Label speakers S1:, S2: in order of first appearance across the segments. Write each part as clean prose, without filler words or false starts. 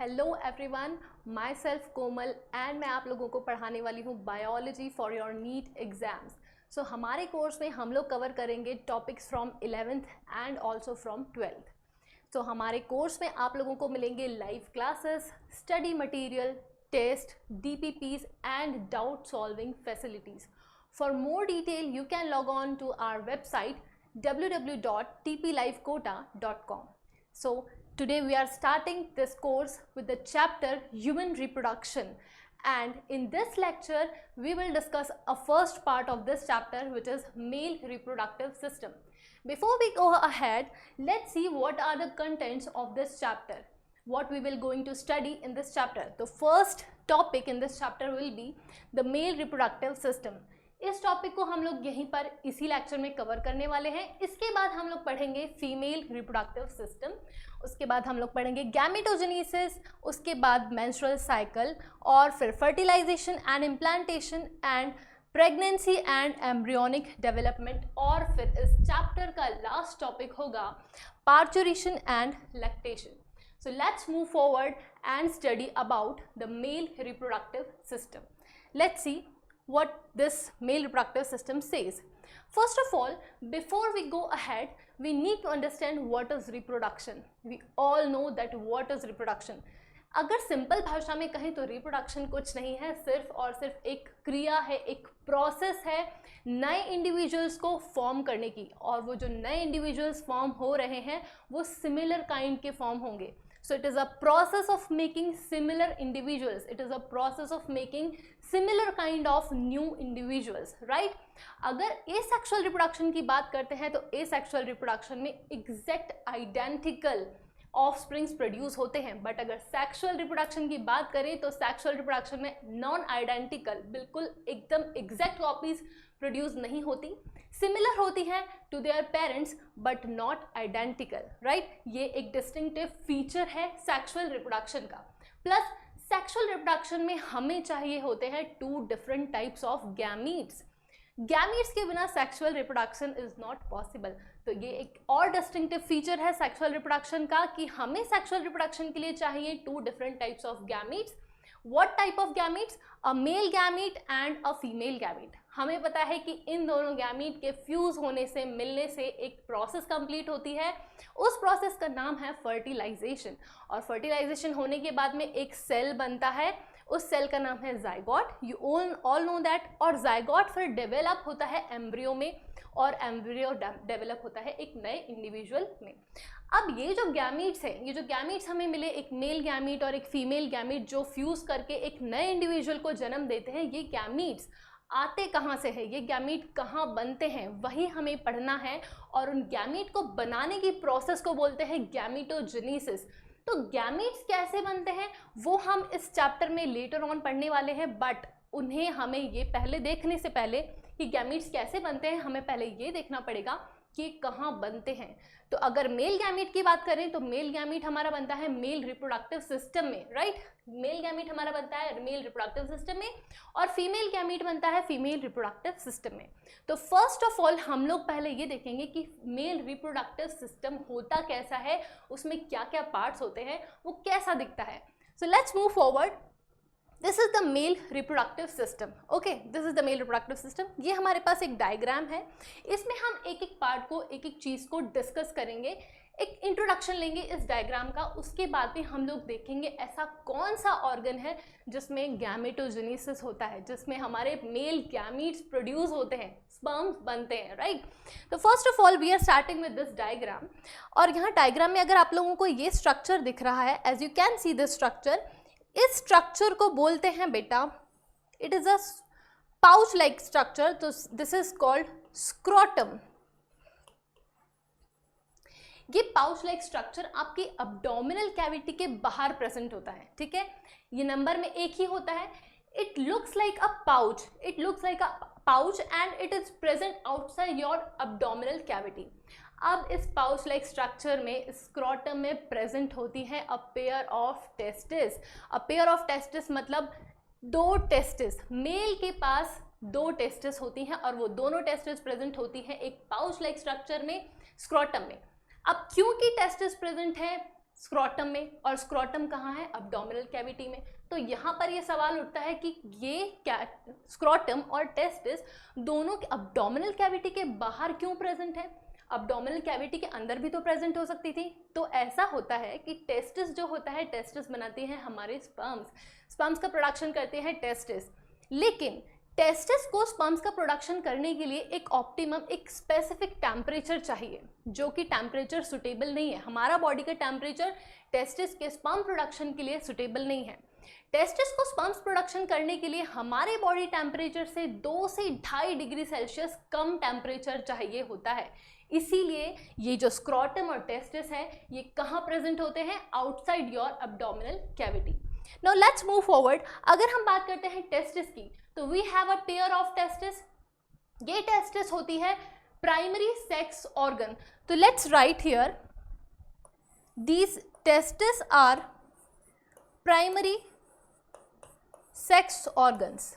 S1: Hello everyone, myself Komal and मैं आप लोगों को पढ़ाने वाली हूँ biology for your NEET exams. So हमारे कोर्स में हम लोग कवर करेंगे topics from 11th and also from 12th। तो हमारे कोर्स में आप लोगों को मिलेंगे live classes, study material, test, DPPs and doubt solving facilities. For more detail you can log on to our website www.tplivekota.com. So today we are starting this course with the chapter Human Reproduction, and in this lecture we will discuss a first part of this chapter, which is male reproductive system. Before we go ahead, let's see what are the contents of this chapter, what we will going to study in this chapter. The first topic in this chapter will be the male reproductive system. इस topic को हम लोग यहीं पर इसी lecture में cover करने वाले हैं। इसके बाद हम लोग पढ़ेंगे फीमेल रिप्रोडक्टिव सिस्टम, उसके बाद हम लोग पढ़ेंगे गैमेटोजेनेसिस, उसके बाद मेंस्ट्रुअल साइकिल, और फिर fertilisation and implantation and pregnancy and embryonic development, और फिर इस चैप्टर का लास्ट टॉपिक होगा parturition and lactation. So let's move forward and study about the male reproductive system. Let's see what this male reproductive system says. First of all, before we go ahead, we need to understand what is reproduction. We all know that what is reproduction. अगर simple भाषा में कहें तो reproduction कुछ नहीं है, सिर्फ और सिर्फ एक क्रिया है, एक प्रोसेस है नए इंडिविजुअल्स को फॉर्म करने की, और वो जो नए इंडिविजुअल्स फॉर्म हो रहे हैं वो सिमिलर काइंड के फॉर्म होंगे. So it is a process of making similar individuals. It is a process of making similar kind of new individuals, right? अगर asexual reproduction की बात करते हैं तो asexual reproduction में exact identical ऑफस्प्रिंग्स प्रोड्यूस होते हैं, बट अगर सेक्सुअल रिप्रोडक्शन की बात करें तो सेक्सुअल रिप्रोडक्शन में नॉन आइडेंटिकल, बिल्कुल एकदम एग्जैक्ट कॉपीज प्रोड्यूस नहीं होती, सिमिलर होती हैं to their parents but not identical, right? ये एक डिस्टिंक्टिव फीचर है सेक्सुअल रिप्रोडक्शन का. प्लस सेक्सुअल रिप्रोडक्शन में हमें चाहिए होते हैं 2 different types of gametes. Gametes के बिना sexual reproduction is not possible. तो ये एक और डिस्टिंक्टिव फीचर है सेक्सुअल रिप्रोडक्शन का कि हमें सेक्सुअल रिप्रोडक्शन के लिए चाहिए 2 different types of gametes. What type of gametes? A male gamete and a female gamete. हमें पता है कि इन दोनों गैमीट के फ्यूज होने से, मिलने से एक प्रोसेस कंप्लीट होती है. उस प्रोसेस का नाम है फर्टिलाइजेशन, और फर्टिलाइजेशन होने के बाद में एक सेल बनता है, उस सेल का नाम है zygote. You all know that. और जाइगोट फिर डेवलप होता है एम्ब्रियो में, और एम्ब्रियो डेवलप होता है एक नए इंडिविजुअल में. अब ये जो गैमीट्स हैं, ये जो गैमीट्स हमें मिले, एक मेल गैमीट और एक फीमेल गैमीट जो फ्यूज करके एक नए इंडिविजुअल को जन्म देते हैं, ये गैमीट्स आते कहाँ से है, ये गैमीट कहाँ बनते हैं, वही हमें पढ़ना है. और उन गैमीट को बनाने की प्रोसेस को बोलते हैं गैमेटोजेनेसिस. तो गैमीट्स कैसे बनते हैं वो हम इस चैप्टर में लेटर ऑन पढ़ने वाले हैं, बट उन्हें हमें ये पहले देखने से पहले कि गैमीट्स कैसे बनते हैं, हमें पहले ये देखना पड़ेगा कि कहाँ बनते हैं. तो अगर मेल गैमीट की बात करें तो मेल गैमीट हमारा बनता है मेल रिप्रोडक्टिव सिस्टम में, राइट? मेल गैमीट हमारा बनता है मेल रिप्रोडक्टिव सिस्टम में, और फीमेल गैमीट बनता है फीमेल रिप्रोडक्टिव सिस्टम में. तो फर्स्ट ऑफ ऑल हम लोग पहले ये देखेंगे कि मेल रिप्रोडक्टिव सिस्टम होता कैसा है, उसमें क्या क्या पार्ट्स होते हैं, वो कैसा दिखता है. So let's move forward. This is the male reproductive system. Okay, this is the male reproductive system. ये हमारे पास एक डायग्राम है, इसमें हम एक एक पार्ट को, एक एक चीज़ को डिस्कस करेंगे, एक इंट्रोडक्शन लेंगे इस डायग्राम का. उसके बाद में हम लोग देखेंगे ऐसा कौन सा ऑर्गन है जिसमें गैमेटोजेनेसिस होता है, जिसमें हमारे मेल गैमीट्स प्रोड्यूस होते हैं, स्पर्म्स बनते हैं, राइट? तो first of all we are starting with this diagram. और यहाँ डायग्राम में अगर आप लोगों को ये स्ट्रक्चर दिख रहा है, as you can see this structure, इस स्ट्रक्चर को बोलते हैं बेटा, it is a pouch like structure. तो दिस इज कॉल्ड स्क्रोटम. ये पाउच लाइक स्ट्रक्चर आपकी अब्डोमिनल कैविटी के बाहर प्रेजेंट होता है, ठीक है? ये नंबर में एक ही होता है. It looks like a pouch, it looks like a pouch and it is present outside your abdominal cavity. अब इस पाउच लाइक स्ट्रक्चर में, स्क्रोटम में प्रेजेंट होती है अ pair of testis. A pair of testis मतलब 2 टेस्टिस. मेल के पास 2 testis होती हैं, और वो दोनों टेस्टिस प्रेजेंट होती हैं एक पाउच लाइक स्ट्रक्चर में, स्क्रोटम में. अब क्योंकि टेस्टिस प्रेजेंट है स्क्रोटम में, और स्क्रोटम कहाँ है? अब्डोमिनल कैविटी में। तो यहाँ पर ये सवाल उठता है कि ये स्क्रोटम और टेस्टिस दोनों अब्डोमिनल कैविटी के बाहर क्यों प्रेजेंट है? अब्डोमिनल कैविटी के अंदर भी तो प्रेजेंट हो सकती थी। तो ऐसा होता है कि टेस्टिस जो होता है, टेस्टिस बनाती है हमारे स्पर्म्स का प्रोडक्शन करते हैं टेस्टिस। लेकिन टेस्टिस को स्पर्म्स का प्रोडक्शन करने के लिए एक ऑप्टिमम, एक स्पेसिफिक टेम्परेचर चाहिए, जो कि टेम्परेचर सुटेबल नहीं है। हमारा बॉडी का टेम्परेचर टेस्टिस के स्पर्म प्रोडक्शन के लिए सुटेबल नहीं है। टेस्टिस को स्पर्म्स प्रोडक्शन करने के लिए हमारे बॉडी टेम्परेचर से 2 से 2.5 डिग्री सेल्सियस कम टेम्परेचर चाहिए होता है। इसीलिए ये जो स्क्रोटम और टेस्टिस है, ये कहाँ प्रेजेंट होते हैं? Outside your abdominal cavity. Now let's move forward. अगर हम बात करते हैं टेस्टिस की, तो we have a pair of testis. ये टेस्टिस होती है प्राइमरी सेक्स ऑर्गन। तो let's write here, these testis are primary sex organs.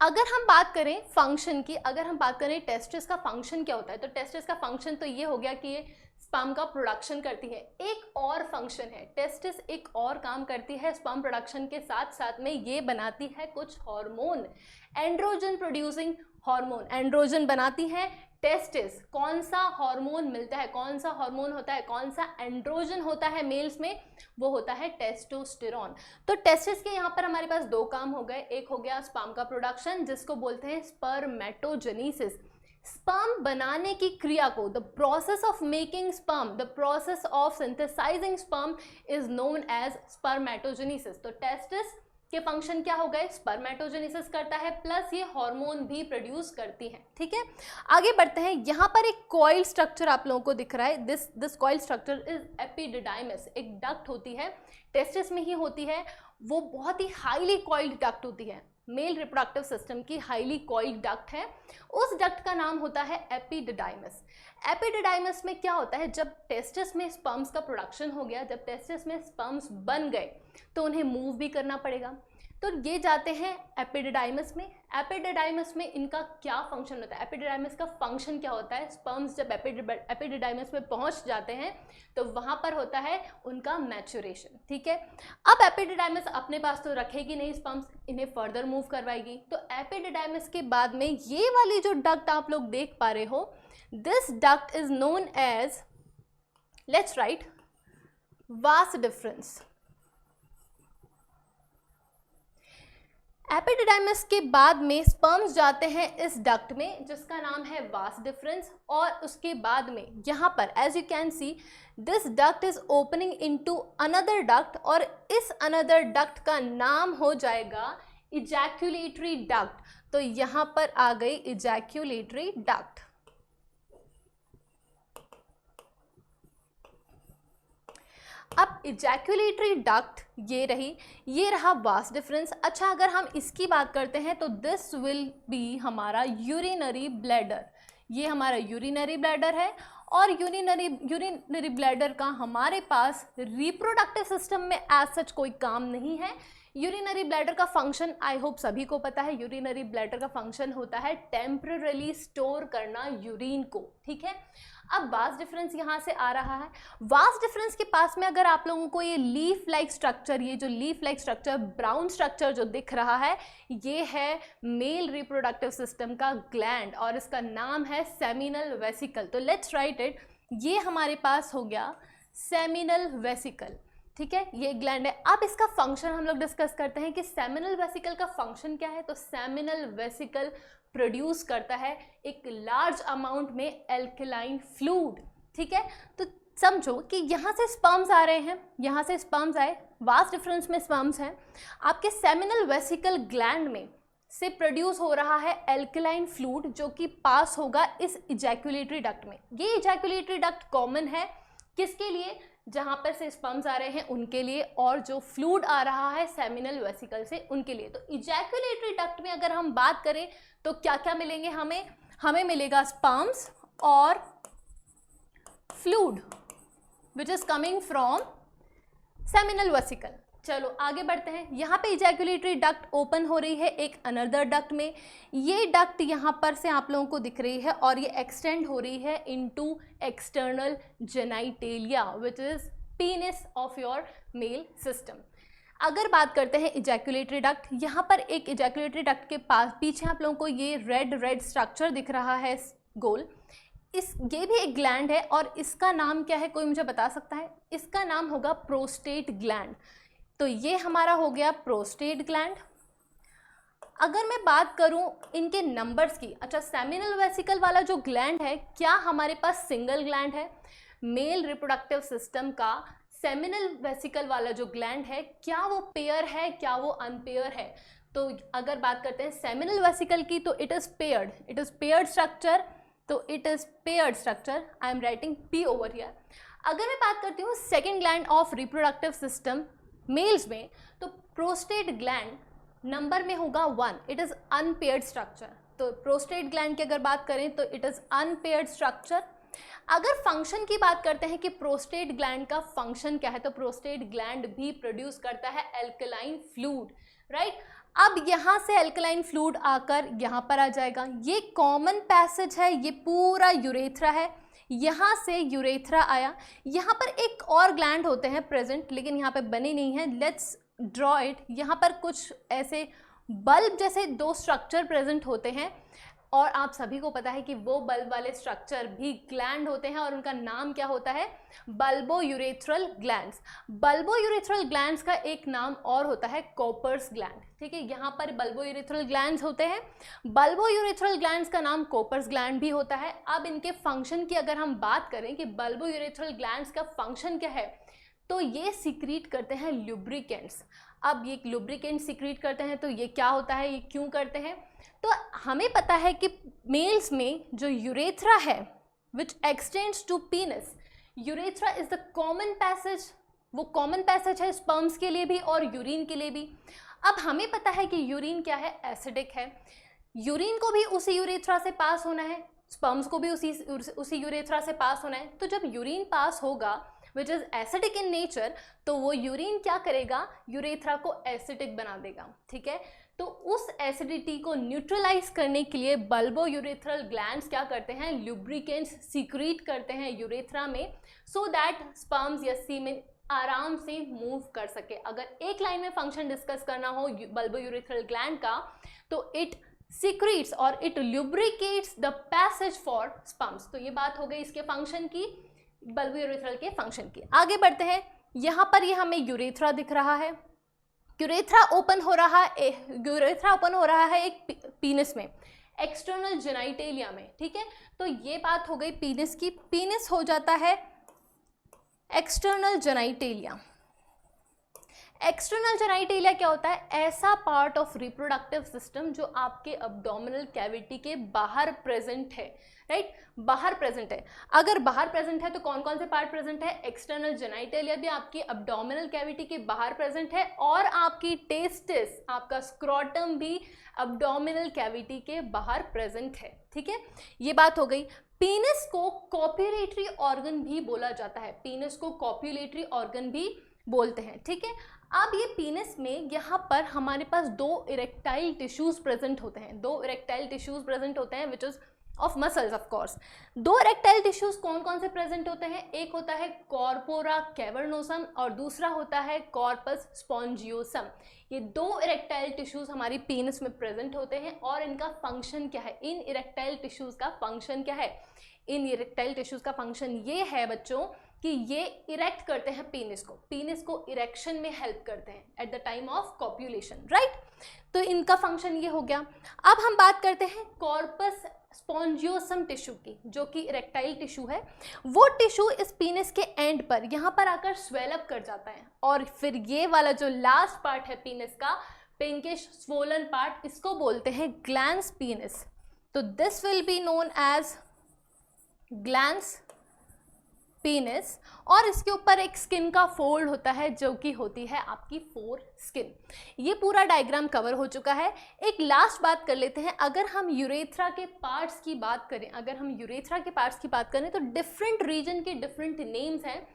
S1: अगर हम बात करें फंक्शन की, अगर हम बात करें टेस्टिस का फंक्शन क्या होता है, तो टेस्टिस का फंक्शन तो ये हो गया कि ये स्पर्म का प्रोडक्शन करती है। एक और फंक्शन है, टेस्टिस एक और काम करती है स्पर्म प्रोडक्शन के साथ साथ में, ये बनाती है कुछ hormone, androgen producing hormone. Androgen बनाती है टेस्टिस। कौन सा हार्मोन मिलता है, कौन सा हार्मोन होता है, कौन सा एंड्रोजन होता है मेल्स में? वो होता है टेस्टोस्टेरोन। तो टेस्टिस के यहाँ पर हमारे पास 2 काम हो गए। एक हो गया स्पर्म का प्रोडक्शन, जिसको बोलते हैं स्पर्मेटोजेनेसिस। स्पर्म बनाने की क्रिया को, the process of making sperm, the process of synthesising sperm is known as spermatogenesis. तो टेस्टिस के फंक्शन क्या हो गए? स्पर्मेटोजेनेसिस करता है, प्लस ये हार्मोन भी प्रोड्यूस करती है। ठीक है, आगे बढ़ते हैं। यहाँ पर एक कॉइल स्ट्रक्चर आप लोगों को दिख रहा है। This coil structure is epididymis. एक डक्ट होती है, टेस्टिस में ही होती है। वो बहुत ही हाईली कॉइल्ड डक्ट होती है, मेल रिप्रोडक्टिव सिस्टम की हाईली कॉइल्ड डक्ट है। उस डक्ट का नाम होता है एपिडिडाइमिस। एपिडिडाइमिस में क्या होता है? जब टेस्टिस में स्पर्म्स का प्रोडक्शन हो गया, जब टेस्टिस में स्पर्म्स बन गए, तो उन्हें मूव भी करना पड़ेगा। तो ये जाते हैं एपिडिडाइमिस में। एपिडिडाइमिस में इनका क्या फंक्शन होता है? एपिडिडाइमिस का फंक्शन क्या होता है? स्पर्म्स जब एपिडिडाइमिस में पहुंच जाते हैं, तो वहां पर होता है उनका मैच्योरेशन। ठीक है, अब एपिडिडाइमिस अपने पास तो रखेगी नहीं स्पर्म्स, इन्हें फर्दर मूव करवाएगी। तो एपिडिडाइमिस के बाद में ये वाली जो डक्ट आप लोग देख पा रहे हो, this duct is known as, let's write, vas deferens. Epididymis के बाद में स्पर्म्स जाते हैं इस डक्ट में, जिसका नाम है वास डिफरेंस। और उसके बाद में यहाँ पर as you can see, this duct is opening into another duct, और इस अनदर डक्ट का नाम हो जाएगा इजैक्यूलेटरी डक्ट। तो यहाँ पर आ गई इजैक्यूलेटरी डक्ट। अब इजैक्यूलेटरी डक्ट ये रही, ये रहा वास डिफरेंस। अच्छा, अगर हम इसकी बात करते हैं तो दिस विल बी हमारा यूरिनरी ब्लैडर। ये हमारा यूरिनरी ब्लैडर है, और यूरिनरी ब्लैडर का हमारे पास रिप्रोडक्टिव सिस्टम में एज सच कोई काम नहीं है। यूरिनरी ब्लैडर का फंक्शन आई होप सभी को पता है। यूरिनरी ब्लैडर का फंक्शन होता है टेम्पररी स्टोर करना यूरिन को। ठीक है, अब वास डिफरेंस यहाँ से आ रहा है। वास डिफरेंस के पास में अगर आप लोगों को ये लीफ लाइक स्ट्रक्चर, ये जो leaf like structure, brown structure जो दिख रहा है, ये है मेल रिप्रोडक्टिव सिस्टम का ग्लैंड, और इसका नाम है सेमिनल वेसिकल। तो लेट्स राइट इट, ये हमारे पास हो गया सेमिनल वेसिकल। ठीक है, ये ग्लैंड है। अब इसका फंक्शन हम लोग डिस्कस करते हैं कि सेमिनल वेसिकल का फंक्शन क्या है। तो सेमिनल वेसिकल प्रोड्यूस करता है एक लार्ज अमाउंट में एल्कलाइन फ्लूइड। ठीक है, तो समझो कि यहाँ से स्पर्म्स आ रहे हैं, यहाँ से स्पर्म्स आए, वास डिफरेंस में स्पर्म्स हैं, आपके सेमिनल वेसिकल ग्लैंड में से प्रोड्यूस हो रहा है एल्कलाइन फ्लूइड, जो कि पास होगा इस इजैक्यूलेटरी डक्ट में। ये इजैक्यूलेटरी डक्ट कॉमन है किसके लिए? जहाँ पर से स्पर्म्स आ रहे हैं उनके लिए, और जो फ्लूइड आ रहा है सेमिनल वेसिकल से उनके लिए। तो इजैक्यूलेटरी डक्ट में अगर हम बात करें तो क्या क्या मिलेंगे हमें मिलेगा स्पर्म्स और fluid which is coming from seminal vesicle. चलो आगे बढ़ते हैं। यहाँ पे इजैकुलेटरी डक्ट ओपन हो रही है एक अनदर डक्ट में। ये डक्ट यहाँ पर से आप लोगों को दिख रही है और ये एक्सटेंड हो रही है into external genitalia which is penis of your male system. अगर बात करते हैं इजैकुलेटरी डक्ट, यहाँ पर एक इजैकुलेटरी डक्ट के पास पीछे आप लोगों को ये रेड स्ट्रक्चर दिख रहा है गोल, ये भी एक ग्लैंड है और इसका नाम क्या है, कोई मुझे बता सकता है? इसका नाम होगा प्रोस्टेट ग्लैंड। तो ये हमारा हो गया प्रोस्टेट ग्लैंड। अगर मैं बात करूं इनके नंबर्स की, अच्छा सेमिनल वेसिकल वाला जो ग्लैंड है, क्या हमारे पास सिंगल ग्लैंड है? मेल रिप्रोडक्टिव सिस्टम का सेमिनल वेसिकल वाला जो ग्लैंड है, क्या वो पेयर है, क्या वो अनपेयर है? तो अगर बात करते हैं सेमिनल वेसिकल की, तो इट इज पेयर्ड स्ट्रक्चर। तो it is paired structure, I am writing P over here. अगर मैं बात करती हूँ second gland of reproductive system males में, तो प्रोस्टेट ग्लैंड नंबर में होगा 1, इट इज अनपेयर्ड स्ट्रक्चर। तो प्रोस्टेट ग्लैंड की अगर बात करें तो इट इज अनपेयर्ड स्ट्रक्चर। अगर फंक्शन की बात करते हैं कि प्रोस्टेट ग्लैंड का फंक्शन क्या है, तो प्रोस्टेट ग्लैंड भी प्रोड्यूस करता है एल्कलाइन फ्लूइड, राइट। अब यहाँ से एल्कलाइन फ्लूइड आकर यहाँ पर आ जाएगा। ये कॉमन पैसेज है, ये पूरा यूरेथ्रा है, यहाँ से यूरेथ्रा आया। यहाँ पर एक और ग्लैंड होते हैं प्रेजेंट, लेकिन यहाँ पे बने नहीं है, लेट्स ड्रॉ इट। यहाँ पर कुछ ऐसे बल्ब जैसे 2 स्ट्रक्चर प्रेजेंट होते हैं और आप सभी को पता है कि वो बल्ब वाले स्ट्रक्चर भी ग्लैंड होते हैं और उनका नाम क्या होता है? Bulbourethral glands. बल्बोयूरेथ्रल ग्लैंड्स का एक नाम और होता है कॉपर्स ग्लैंड, ठीक है। यहाँ पर बल्बोयूरेथ्रल ग्लैंड्स होते हैं, बल्बोयूरेथ्रल ग्लैंड्स का नाम कॉपर्स ग्लैंड भी होता है। अब इनके फंक्शन की अगर हम बात करें कि बल्बोयूरेथ्रल ग्लैंड्स का फंक्शन क्या है, तो ये सिक्रीट करते हैं लुब्रिकेंट्स। अब ये लुब्रिकेंट सिक्रीट करते हैं तो ये क्या होता है, ये क्यों करते हैं? तो हमें पता है कि मेल्स में जो यूरेथ्रा है which extends to penis, urethra is the common passage, वो कॉमन पैसेज है स्पर्म्स के लिए भी और यूरिन के लिए भी। अब हमें पता है कि यूरिन क्या है? एसिडिक है। यूरिन को भी उसी यूरेथ्रा से पास होना है, स्पर्म्स को भी उसी यूरेथ्रा से पास होना है। तो जब यूरिन पास होगा which is acidic in nature, तो वो यूरिन क्या करेगा? यूरेथ्रा को एसिडिक बना देगा, ठीक है। तो उस एसिडिटी को न्यूट्रलाइज करने के लिए बल्बोयूरेथ्रल ग्लैंड्स क्या करते हैं? लुब्रिकेंट्स सीक्रेट करते हैं यूरेथ्रा में, सो दैट स्पर्म्स या सीमेन आराम से मूव कर सके। अगर एक लाइन में फंक्शन डिस्कस करना हो बल्बोयूरेथ्रल ग्लैंड का, तो इट सीक्रेट्स और it lubricates the passage for sperms. तो ये बात हो गई इसके फंक्शन की, बल्बोयूरेथ्रल के फंक्शन की। आगे बढ़ते हैं। यहाँ पर ये हमें यूरेथ्रा दिख रहा है, यूरेथ्रा ओपन हो रहा है एक पीनिस में, एक्सटर्नल जेनाइटेलिया में, ठीक है। तो ये बात हो गई पीनिस की। पीनिस हो जाता है एक्सटर्नल जेनाइटेलिया। एक्सटर्नल जेनाइटेलिया क्या होता है? ऐसा पार्ट ऑफ रिप्रोडक्टिव सिस्टम जो आपके अब्डोमिनल कैविटी के बाहर प्रेजेंट है, राइट, बाहर प्रेजेंट है। अगर बाहर प्रेजेंट है तो कौन कौन से पार्ट प्रेजेंट है? एक्सटर्नल जेनाइटेलिया भी आपकी अब्डोमिनल कैविटी के बाहर प्रेजेंट है और आपकी टेस्टिस, आपका स्क्रोटम भी अब्डोमिनल कैविटी के बाहर प्रेजेंट है, ठीक है। ये बात हो गई। पीनिस को कॉप्युलेटरी ऑर्गन भी बोला जाता है, पीनिस को कॉप्युलेटरी ऑर्गन भी बोलते हैं, ठीक है। अब ये पीनिस में यहाँ पर हमारे पास 2 इरेक्टाइल टिश्यूज प्रेजेंट होते हैं, 2 इरेक्टाइल टिश्यूज प्रेजेंट होते हैं which is of muscles of course. 2 erectile tissues कौन कौन से प्रेजेंट होते हैं? एक होता है कॉर्पोरा कैवर्नोसम और दूसरा होता है कॉर्पस स्पॉन्जियोसम। ये 2 इरेक्टाइल टिश्यूज हमारी पीनिस में प्रेजेंट होते हैं और इनका फंक्शन क्या है? इन इरेक्टाइल टिश्यूज का फंक्शन क्या है? इन इरेक्टाइल टिश्यूज का फंक्शन ये है बच्चों कि ये इरेक्ट करते हैं पीनिस को इरेक्शन में हेल्प करते हैं at the time of copulation, right. तो इनका फंक्शन ये हो गया। अब हम बात करते हैं कॉर्पस स्पॉन्जियोसम टिश्यू की, जो कि इरेक्टाइल टिश्यू है। वो टिश्यू इस पीनिस के एंड पर यहाँ पर आकर स्वेलअप कर जाता है और फिर ये वाला जो लास्ट पार्ट है पीनिस का, पिंकिश स्वोलन पार्ट, इसको बोलते हैं ग्लैंस पीनिस। तो this will be known as glans penis और इसके ऊपर एक स्किन का फोल्ड होता है जो कि होती है आपकी फोर स्किन। ये पूरा डायग्राम कवर हो चुका है। एक लास्ट बात कर लेते हैं, अगर हम यूरेथ्रा के पार्ट्स की बात करें तो डिफरेंट रीजन के डिफरेंट नेम्स हैं।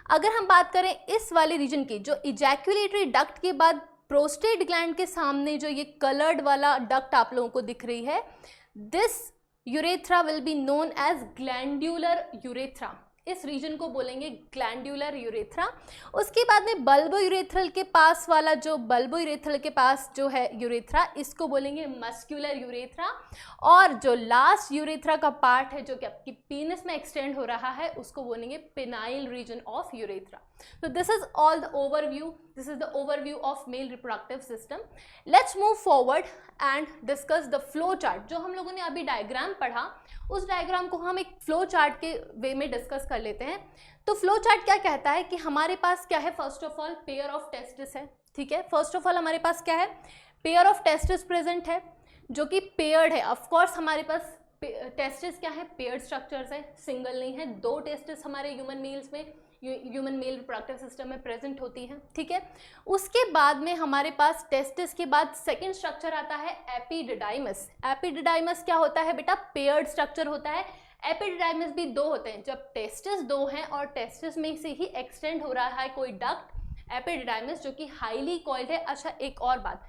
S1: अगर हम बात करें इस वाले रीजन की, जो इजैक्यूलेटरी डक्ट के बाद प्रोस्टेट ग्लैंड के सामने जो ये कलर्ड वाला डक्ट आप लोगों को दिख रही है, this urethra will be known as glandular urethra. इस रीजन को बोलेंगे ग्लैंड्यूलर यूरेथ्रा। उसके बाद में बल्बो यूरेथ्रल के पास वाला, जो बल्बो यूरेथ्रल के पास जो है यूरेथ्रा, इसको बोलेंगे मस्क्यूलर यूरेथ्रा। और जो लास्ट यूरेथ्रा का पार्ट है जो कि आपकी पीनस में एक्सटेंड हो रहा है, उसको बोलेंगे penile region of urethra. So this is all the overview. This is the overview of male reproductive system. Let's move forward and discuss the flow chart. जो हम लोगों ने अभी डायग्राम पढ़ा, उस डायग्राम को हम एक फ्लो चार्ट के वे में डिस्कस कर लेते हैं। तो फ्लो चार्ट क्या कहता है कि हमारे पास क्या है, first of all pair of testis है, ठीक है। फर्स्ट ऑफ ऑल हमारे पास क्या है, पेयर ऑफ टेस्टिस प्रेजेंट है जो कि पेयर्ड है। ऑफ कोर्स हमारे पास टेस्टिस क्या है, पेयर्ड स्ट्रक्चर्स है, सिंगल नहीं है। 2 टेस्टिस हमारे ह्यूमन मेल्स में, ह्यूमन मेल रिप्रोडक्टिव सिस्टम में प्रेजेंट होती है, ठीक है। उसके बाद में हमारे पास टेस्टिस के बाद सेकंड स्ट्रक्चर आता है एपिडिडाइमस। एपिडिडाइमस क्या होता है बेटा, पेयर्ड स्ट्रक्चर होता है। एपिडिडाइमस भी 2 होते हैं, जब टेस्टिस 2 हैं और टेस्टिस में से ही एक्सटेंड हो रहा है कोई डक्ट, एपिडिडाइमस जो कि हाईली कॉइल्ड है। अच्छा एक और बात,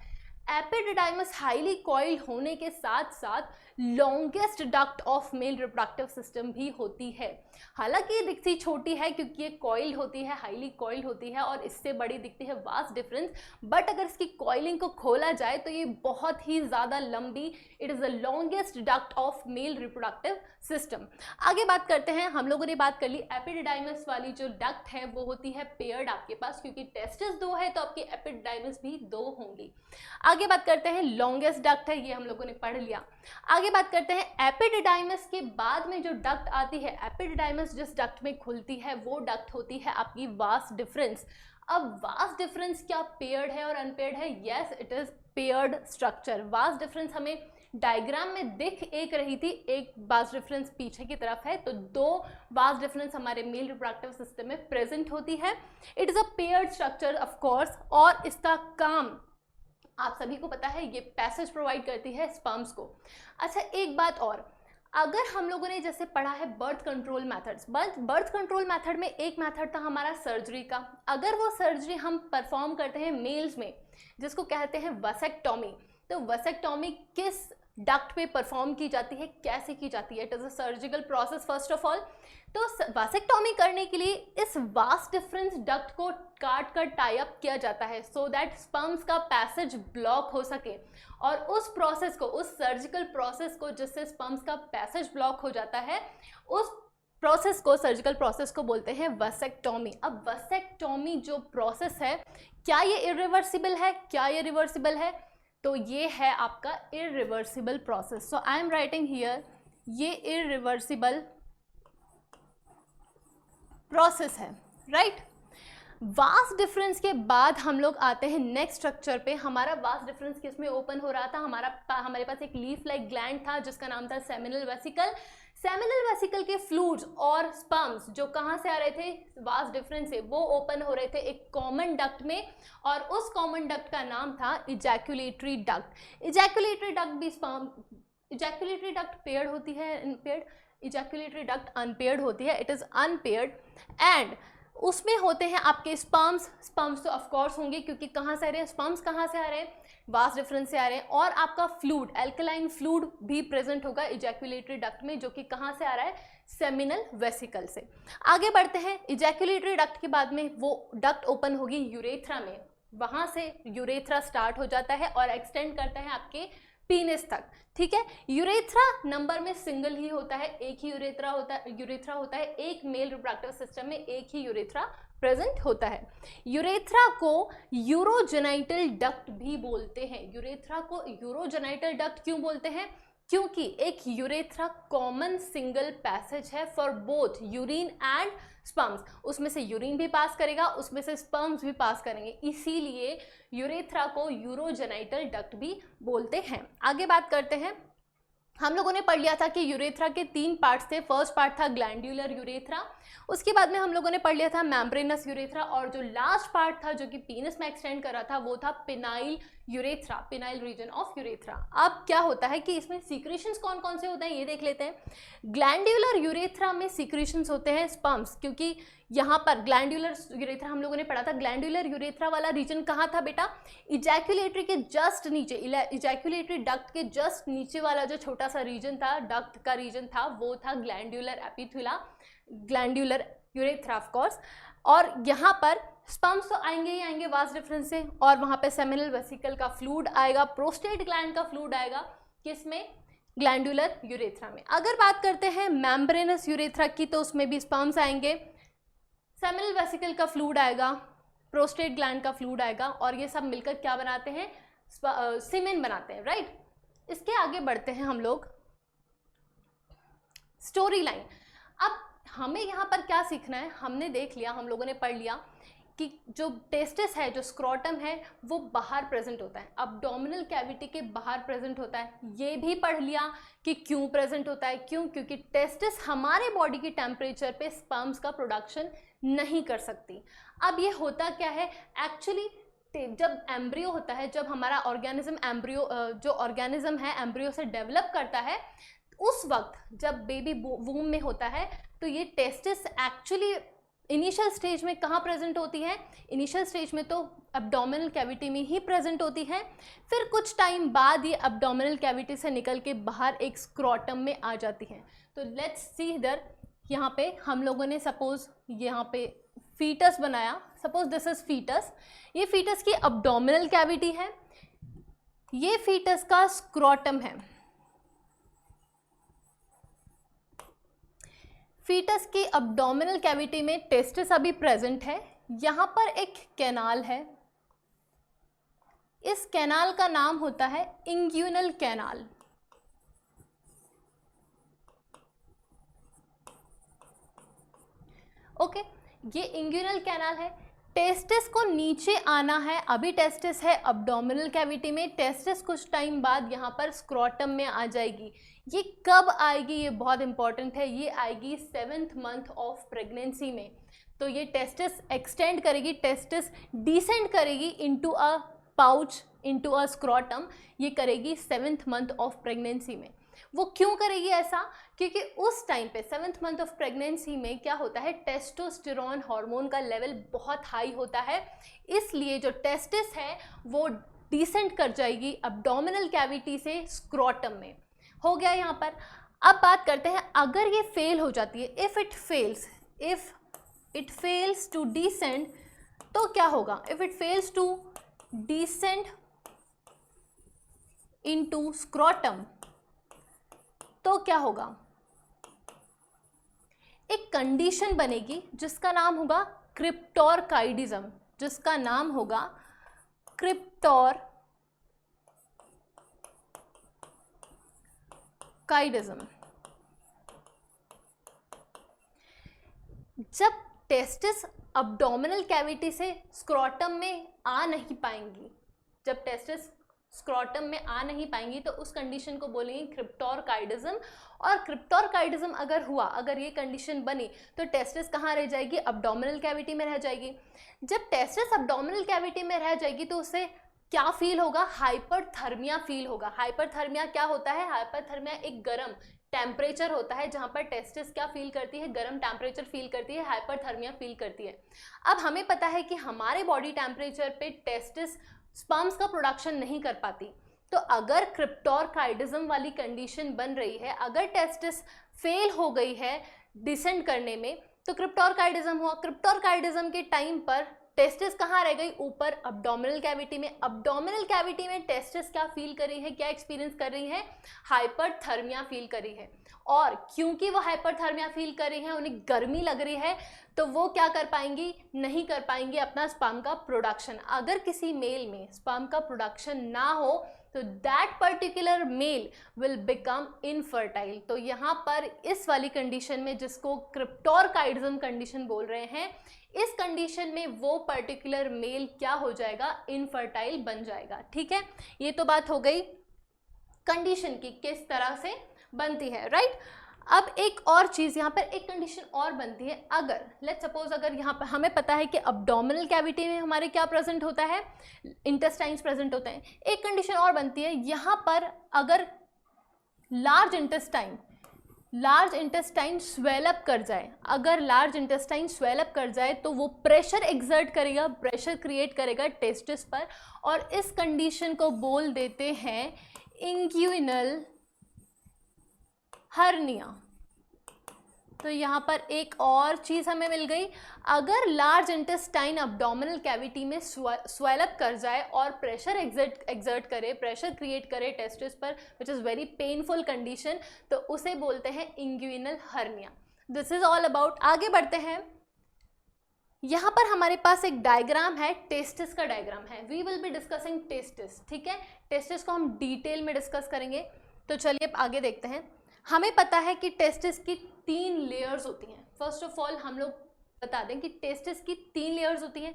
S1: एपिडिडाइमस हाईली कॉइल्ड होने के साथ साथ longest duct of male reproductive system भी होती है। हालांकि ये दिखती छोटी है क्योंकि ये कॉइल्ड होती है, हाईली कॉइल्ड होती है और इससे बड़ी दिखती है, वास्ट डिफरेंस। बट अगर इसकी कॉइलिंग को खोला जाए तो ये बहुत ही ज़्यादा लंबी, it is the longest duct of male reproductive system. आगे बात करते हैं, हम लोगों ने बात कर ली एपिडिडाइमस वाली जो डक्ट है वो होती है पेयर्ड आपके पास, क्योंकि टेस्टिस 2 है तो आपकी एपिडिडाइमस भी 2 होंगी। आगे बात करते हैं, लॉन्गेस्ट डक्ट है, ये हम लोगों ने पढ़ लिया। आगे बात करते हैं एपिडिडाइमस के बाद में जो डक्ट आती है, एपिडिडाइमस जिस डक्ट में खुलती है वो डक्ट होती है आपकी वास डिफरेंस। अब वास डिफरेंस क्या पेयर्ड है और अनपेयर्ड है? Yes, it is paired structure. Vas deferens हमें डायग्राम में दिख एक रही थी, एक वास डिफरेंस पीछे की तरफ है, तो 2 वास डिफरेंस हमारे मेल रिप्रोडक्टिव सिस्टम में प्रेजेंट होती है। It is a paired structure of course, और इसका काम आप सभी को पता है, ये पैसेज प्रोवाइड करती है स्पर्म्स को। अच्छा एक बात और, अगर हम लोगों ने जैसे पढ़ा है birth control methods, birth control method में एक मेथड था हमारा सर्जरी का। अगर वो सर्जरी हम परफॉर्म करते हैं मेल्स में, जिसको कहते हैं वसेक्टॉमी, तो वसेक्टॉमी किस डक्ट पे परफॉर्म की जाती है, कैसे की जाती है? It is a surgical process first of all. तो वासेक्टॉमी करने के लिए इस वास डिफरेंस डक्ट को काट कर टाई अप किया जाता है, सो दैट स्पर्म्स का पैसेज ब्लॉक हो सके। और उस प्रोसेस को, उस सर्जिकल प्रोसेस को जिससे स्पर्म्स का पैसेज ब्लॉक हो जाता है, उस प्रोसेस को, सर्जिकल प्रोसेस को बोलते हैं वसेक्टॉमी। अब वसेक्टॉमी जो प्रोसेस है, क्या ये इरिवर्सिबल है, क्या ये रिवर्सिबल है? तो ये है आपका irreversible process. So I am writing here, ये इरिवर्सिबल प्रोसेस है, राइट। वास डिफरेंस के बाद हम लोग आते हैं नेक्स्ट स्ट्रक्चर पे। हमारा वास डिफरेंस किस में ओपन हो रहा था? हमारे पास एक लीफ लाइक ग्लैंड था जिसका नाम था सेमिनल वेसिकल। सेमिनल वेसिकल के फ्लूइड्स और स्पर्म्स जो कहाँ से आ रहे थे वास डिफरेंस से, वो ओपन हो रहे थे एक कॉमन डक्ट में, और उस कॉमन डक्ट का नाम था इजैक्यूलेटरी डक्ट। इजैक्यूलेटरी डक्ट भी इजैक्यूलेटरी डक्ट पेयर्ड होती है, अनपेयर्ड? इजैक्यूलेटरी डक्ट अनपेयर्ड होती है, इट इज अनपेयर्ड। एंड उसमें होते हैं आपके स्पर्म्स तो ऑफकोर्स होंगे, क्योंकि कहाँ से आ रहे हैं स्पर्म्स, कहाँ से आ रहे हैं? वास डिफरेंस से आ रहे हैं। और आपका फ्लूइड, एल्कलाइन फ्लूइड भी प्रेजेंट होगा इजैक्यूलेटरी डक्ट में, जो कि कहाँ से आ रहा है? सेमिनल वेसिकल से। आगे बढ़ते हैं, इजैक्यूलेटरी डक्ट के बाद में वो डक्ट ओपन होगी यूरेथ्रा में, वहाँ से यूरेथ्रा स्टार्ट हो जाता है और एक्सटेंड करता है आपके पीनिस तक, ठीक है। यूरेथ्रा नंबर में सिंगल ही होता है, एक ही यूरेथ्रा होता है, एक मेल रिप्रोडक्टिव सिस्टम में एक ही यूरेथ्रा प्रेजेंट होता है। यूरेथ्रा को यूरोजेनाइटल डक्ट भी बोलते हैं। यूरेथ्रा को यूरोजेनाइटल डक्ट क्यों बोलते हैं? क्योंकि एक यूरेथ्रा कॉमन सिंगल पैसेज है for both urine and sperms. उसमें से यूरिन भी पास करेगा, उसमें से स्पर्म्स भी पास करेंगे, इसीलिए यूरेथ्रा को यूरोजेनाइटल डक्ट भी बोलते हैं। आगे बात करते हैं, हम लोगों ने पढ़ लिया था कि यूरेथ्रा के 3 पार्ट्स थे। फर्स्ट पार्ट था ग्लैंड्यूलर यूरेथ्रा, उसके बाद में हम लोगों ने पढ़ लिया था मेम्ब्रेनस यूरेथ्रा, और जो लास्ट पार्ट था जो कि पीनस में एक्सटेंड कर रहा था वो था penile urethra, penile region of urethra. अब क्या होता है कि इसमें सीक्रेशंस कौन कौन से होते हैं ये देख लेते हैं। ग्लैंडुलर यूरेथ्रा में सीक्रेशंस होते हैं स्पर्म्स, क्योंकि यहाँ पर ग्लैंडुलर यूरेथ्रा हम लोगों ने पढ़ा था। ग्लैंडुलर यूरेथ्रा वाला रीजन कहाँ था बेटा? इजैकुलेटरी के जस्ट नीचे, इजैकुलेटरी डक्ट के जस्ट नीचे वाला जो छोटा सा रीजन था, डक्ट का रीजन था, वो था glandular epithelia, glandular urethra of course. और यहाँ पर स्पर्म्स तो आएंगे ही आएंगे वास डिफरेंस से, और वहाँ पे सेमिनल वेसिकल का फ्लूइड आएगा, प्रोस्टेट ग्लैंड का फ्लूइड आएगा, किसमें? ग्लैंडुलर यूरेथ्रा में। अगर बात करते हैं मेम्ब्रेनस यूरेथ्रा की, तो उसमें भी स्पर्म्स आएंगे, सेमिनल वेसिकल का फ्लूइड आएगा, प्रोस्टेट ग्लैंड का फ्लूइड आएगा, और ये सब मिलकर क्या बनाते हैं? सीमेन बनाते हैं, राइट। इसके आगे बढ़ते हैं हम लोग, स्टोरी लाइन। अब हमें यहाँ पर क्या सीखना है? हमने देख लिया, हम लोगों ने पढ़ लिया कि जो टेस्टिस है, जो स्क्रोटम है, वो बाहर प्रेजेंट होता है, अब्डोमिनल कैविटी के बाहर प्रेजेंट होता है। ये भी पढ़ लिया कि क्यों प्रेजेंट होता है, क्यों? क्योंकि टेस्टिस हमारे बॉडी के टेम्परेचर पे स्पर्म्स का प्रोडक्शन नहीं कर सकती। अब ये होता क्या है एक्चुअली? जब एम्ब्रियो होता है, जब हमारा ऑर्गेनिज्म एम्ब्रियो, जो ऑर्गेनिज्म है एम्ब्रियो से डेवलप करता है, उस वक्त जब बेबी वूम में होता है, तो ये टेस्टिस एक्चुअली इनिशियल स्टेज में कहाँ प्रेजेंट होती है? इनिशियल स्टेज में तो एब्डोमिनल कैविटी में ही प्रेजेंट होती है। फिर कुछ टाइम बाद ये एब्डोमिनल कैविटी से निकल के बाहर एक स्क्रोटम में आ जाती है। तो लेट्स सी इधर, यहाँ पे हम लोगों ने सपोज यहाँ पे फीटस बनाया, सपोज दिस इज फीटस, ये फीटस की एब्डोमिनल कैविटी है, ये फीटस का स्क्रोटम है। फीटस की एब्डोमिनल कैविटी में टेस्टिस अभी प्रेजेंट है। यहाँ पर एक कैनाल है, इस कैनाल का नाम होता है इंग्यूनल कैनाल। ओके, ये इंग्यूनल कैनाल है। टेस्टिस को नीचे आना है, अभी टेस्टिस है एब्डोमिनल कैविटी में, टेस्टिस कुछ टाइम बाद यहाँ पर स्क्रोटम में आ जाएगी। ये कब आएगी? ये बहुत इंपॉर्टेंट है, ये आएगी 7th मंथ ऑफ प्रेगनेंसी में। तो ये टेस्टिस एक्सटेंड करेगी, टेस्टिस डिसेंड करेगी into a pouch, into a scrotum, ये करेगी 7th मंथ ऑफ प्रेगनेंसी में। वो क्यों करेगी ऐसा? क्योंकि उस टाइम पे 7th मंथ ऑफ प्रेगनेंसी में क्या होता है, टेस्टोस्टेरोन हार्मोन का लेवल बहुत हाई होता है, इसलिए जो टेस्टिस है वो डिसेंड कर जाएगी एब्डोमिनल कैविटी से स्क्रोटम में। हो गया यहाँ पर। अब बात करते हैं, अगर ये फेल हो जाती है, if it fails to descend, तो क्या होगा? If it fails to descend into scrotum, तो क्या होगा? एक कंडीशन बनेगी जिसका नाम होगा क्रिप्टोरकाइडिज्म, जिसका नाम होगा क्रिप्टोरकाइडिज्म। जब टेस्टिस एब्डोमिनल कैविटी से स्क्रोटम में आ नहीं पाएंगी, जब टेस्टिस स्क्रोटम में आ नहीं पाएंगी, तो उस कंडीशन को बोलेंगे क्रिप्टोरकाइडिज्म। और क्रिप्टोरकाइडिज्म अगर हुआ, अगर ये कंडीशन बनी, तो टेस्टिस कहाँ रह जाएगी? एब्डोमिनल कैविटी में रह जाएगी। जब टेस्टिस एब्डोमिनल कैविटी में रह जाएगी, तो उससे क्या फील होगा? हाइपरथर्मिया फील होगा। हाइपरथर्मिया क्या होता है? हाइपरथर्मिया एक गर्म टेम्परेचर होता है जहाँ पर टेस्टिस क्या फील करती है? गर्म टेम्परेचर फील करती है, हाइपरथर्मिया फील करती है। अब हमें पता है कि हमारे बॉडी टेम्परेचर पे टेस्टिस स्पर्म्स का प्रोडक्शन नहीं कर पाती, तो अगर क्रिप्टोरकाइडिज्म वाली कंडीशन बन रही है, अगर टेस्टिस फेल हो गई है डिसेंड करने में, तो क्रिप्टोरकाइडिज्म हुआ। क्रिप्टोरकाइडिज्म के टाइम पर टेस्टिस कहाँ रह गई? ऊपर एब्डोमिनल कैविटी में। एब्डोमिनल कैविटी में टेस्टिस क्या फील कर रही है, क्या एक्सपीरियंस कर रही है? हाइपरथर्मिया फील कर रही है। और क्योंकि वो हाइपरथर्मिया फील कर रही है, उन्हें गर्मी लग रही है, तो वो क्या कर पाएंगी? नहीं कर पाएंगी अपना स्पर्म का प्रोडक्शन। अगर किसी मेल में स्पर्म का प्रोडक्शन ना हो, तो that particular male will become infertile. तो यहाँ पर इस वाली कंडीशन में, जिसको क्रिप्टोरकाइडिज्म कंडीशन बोल रहे हैं, इस कंडीशन में वो पर्टिकुलर मेल क्या हो जाएगा? इनफर्टाइल बन जाएगा। ठीक है, ये तो बात हो गई कंडीशन की, किस तरह से बनती है, राइट। अब एक और चीज़ यहाँ पर एक कंडीशन और बनती है, अगर लेट्स सपोज अगर यहाँ पर हमें पता है कि अब्डोमिनल कैविटी में हमारे क्या प्रेजेंट होता है, इंटेस्टाइन्स प्रेजेंट होते हैं, एक कंडीशन और बनती है यहाँ पर अगर लार्ज इंटेस्टाइन स्वेलअप कर जाए, अगर लार्ज इंटेस्टाइन स्वेलअप कर जाए तो वो प्रेशर एक्सर्ट करेगा, प्रेशर क्रिएट करेगा टेस्टिस पर, और इस कंडीशन को बोल देते हैं इंग्यूइनल हर्निया। तो यहाँ पर एक और चीज़ हमें मिल गई, अगर लार्ज इंटेस्टाइन अब्डोमिनल कैविटी में स्वेलअप कर जाए और प्रेशर एक्सर्ट करे, प्रेशर क्रिएट करे टेस्टिस पर, which is very painful condition, तो उसे बोलते हैं inguinal hernia. This is all about. आगे बढ़ते हैं, यहाँ पर हमारे पास एक डायग्राम है, टेस्टिस का डायग्राम है। We will be discussing testis, ठीक है, टेस्टिस को हम डिटेल में डिस्कस करेंगे। तो चलिए आगे देखते हैं। हमें पता है कि टेस्टिस की 3 लेयर्स होती हैं। फर्स्ट ऑफ ऑल हम लोग बता दें कि टेस्टिस की 3 लेयर्स होती हैं।